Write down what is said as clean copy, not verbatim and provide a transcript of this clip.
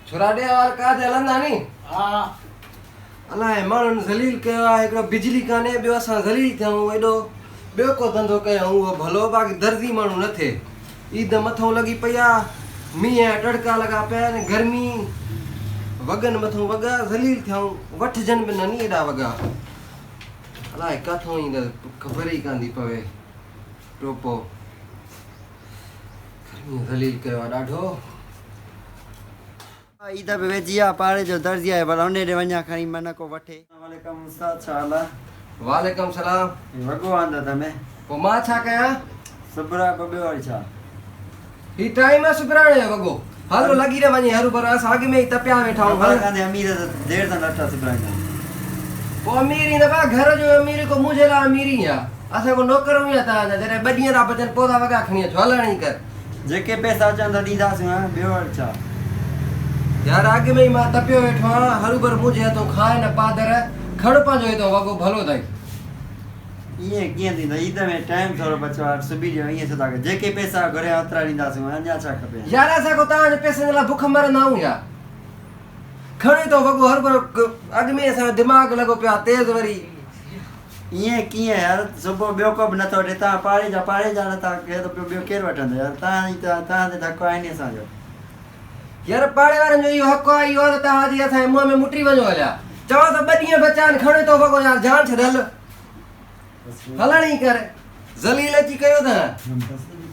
छोराडे वार का हलंदा नी हाँ अलाए माण्हुनि ज़लील कयो आहे हिकिड़ो बिजली कान्हे ॿियो असां ज़लील थियूं एॾो ॿियो को धंधो कयूं उहो भलो बाक़ी दर्जी माण्हू न थिए ईद मथां लॻी पई आहे मींहं जा टड़का लॻा पिया आहिनि गर्मी वॻनि मथां वॻा ज़लील थियूं वठजनि बि न नी एॾा वॻा अलाए किथां ई ख़बर ई कान थी पवे टोपो गर्मी ज़लील कयो आहे ॾाढो ईद पे वेजिया पाड़े जो दर्जी है पर उन्हें वञा खणी मन को वठे। वालेकुम उस्ताद छा हाल आहे? वालेकुम सलाम वॻो आंदा तमे पोइ मां छा कयां सुबरा बॿे वारी छा ही टाइम आहे सुबराइण जो वॻो हलो लॻी न वञे हरू पर असां अॻु में ई तपिया वेठा आहियूं भला हल कांदे अमीर देर सां नथा सुबराईंदा पोइ अमीर ई न बा घर जो अमीर को मुंहिंजे लाइ अमीर ई आहे असां को नौकरूं ई तव्हांजा जॾहिं ॿ ॾींहं था बचनि पोइ था वॻा खणी अचो हलण ई कर जेके पैसा अचनि त ॾींदासीं ॿियो वरी छा यार अॻु में ई मां तपियो वेठो आहियां हरू भर मुंहिंजे हथों खाए न पादर खण पंहिंजो हितां वॻो भलो अथई ईअं कीअं थींदो ईद में टाइम थोरो बचो आहे सुबी ॾियो ईअं छो था कयो जेके पैसा घुरिया ओतिरा ॾींदासीं अञा छा खपे यार असां को तव्हांजे पैसनि जे लाइ बुख मरंदा आहियूं यार खणी थो वॻो हर भर अॻु में असांजो दिमाग़ लॻो पियो आहे तेज़ वरी ईअं कीअं यार सुबुह ॿियो को बि नथो वठे तव्हां पाड़े जा नथा केर त ॿियो केरु वठंदो यार तव्हां ते धको आहे नी असांजो यार पाड़े वारनि जो इहो हक़ आहे इहो त तव्हांजी असांजे मुंहं में मुटी वञो हलिया चओ त ॿ ॾींहं बचा आहिनि खणे थो वॻो यार जान छॾ हल हलण ई कर ज़लील अची कयो अथव